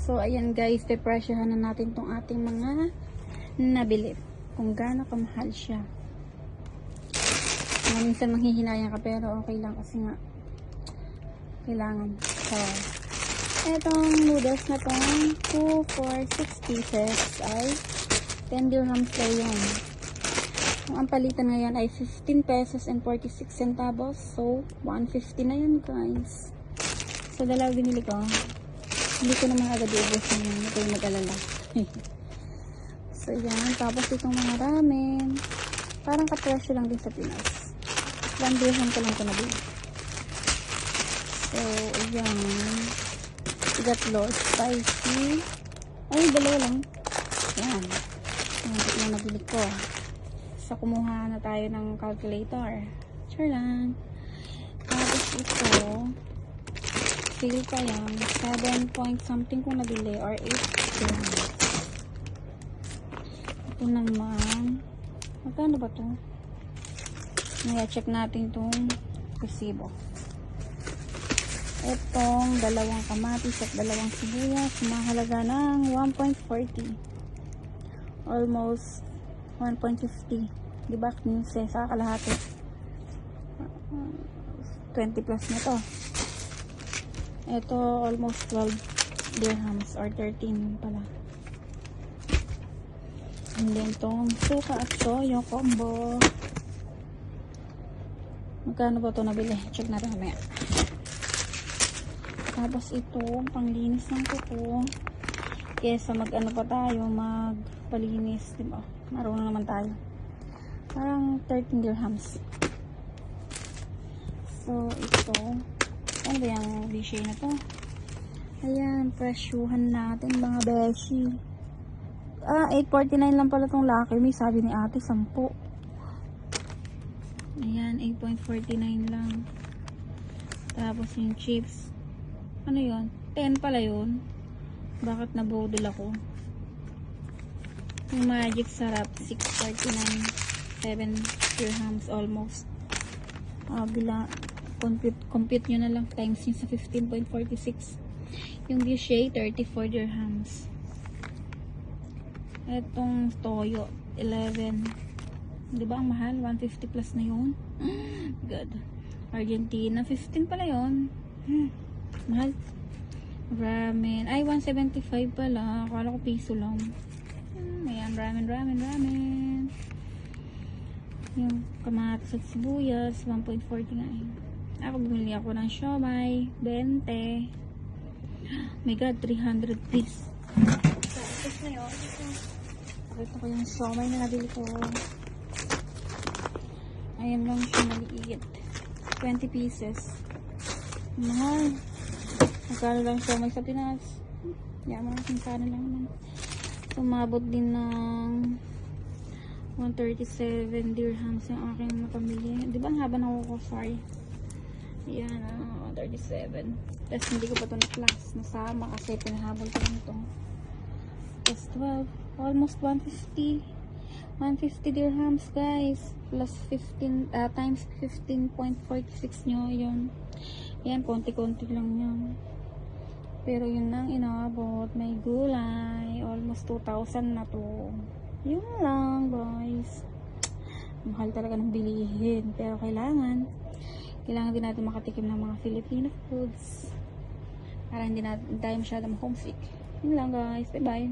So, ayan guys, pepresyahan na natin tong ating mga nabili. Kung gaano kamahal siya. Minsan manghihinayang ka pero okay lang kasi nga kailangan. So, etong noodles na tong 2 for 6 pieces ay 10 dirhams lang yun. Ang palitan ngayon ay 15 pesos and 46 centavos. So, 150 na yan guys. So, dalawa binili ko. Hindi ko naman agad iubos na yun. Hindi ko mag-alala. So, yan. Tapos itong mga ramen. Parang kapresyo lang din sa Pinas. 1 dirham ko lang ito nabili. So, yan. Gatlo. Spicy. Ay, dalawa lang. Yan. Yan. Ito na nabili ko. So, kumuha na tayo ng calculator. Sure lang. Tapos ito, sale pa yan. 7 point something kung nabili or 8 dirhams. Ito naman, magkano ba ito? Check natin itong resibo. Itong dalawang kamatis at dalawang sibuyas, mahalaga ng 1.40. Almost 1.50. Diba? 15 sa kalahati. 20 plus na to. Ito almost 12 dirhams or 13 pala. And then itong suka at soyo combo. Magkano ba ito nabili? Check natin mamaya. Tapos ito, panglinis ng kuko. Kesa mag-ano pa tayo, magpalinis, diba? Marunong naman tayo. Parang 13 dirhams. So, ito. Ano ba yung bishay na to? Ayan, presyuhan natin mga beshi. 8.49 lang pala tong laki. May sabi ni ate, 10. Ayan, 8.49 lang. Tapos yung chips. Ano yun? 10 pala yun. Bakit nabodol ako? Yung magic sarap, 6.49. 7 dirhams almost. Compute nyo na lang times yun sa 15.46. Yung bishay, 34 dirhams. Etong toyo, 11. Diba ang mahal? 150 plus na yun. Good. Argentina, 15 pala yun. Mahal. Ramen. Ay, 175 pala. Akala ko piso lang. Ayan, ramen. Yung kamatis at sibuyas, 1.49. Ako bumili ako ng siomay, 20. My God, 300 piece. Tapos na yun. Pakita ko yung siomay na nabili ko. Ayan lang siya maliit. 20 pieces. Mahal. Magkano lang siomay sa Pinas. Yaman, magkano lang naman. Tumabot din ng 137 dirhams yung aking napamili. Di ba ang haba ng kuko? Sorry. Yan, 137. Tapos hindi ko pa ito na-class. Nasama kasi pinahabol ko lang ito. Plus 12. Almost 150. 150 dirhams guys. Plus 15 times 15.46 nyo. Yun. Yan, konti-konti lang yan. Pero yun lang inabot. May gulay. Almost 2,000 na to. Yun lang guys. Mahal talaga ng bilihin. Pero kailangan din natin makatikim ng mga Filipino foods. Para hindi tayo masyadong homesick. Yun lang guys. Bye bye.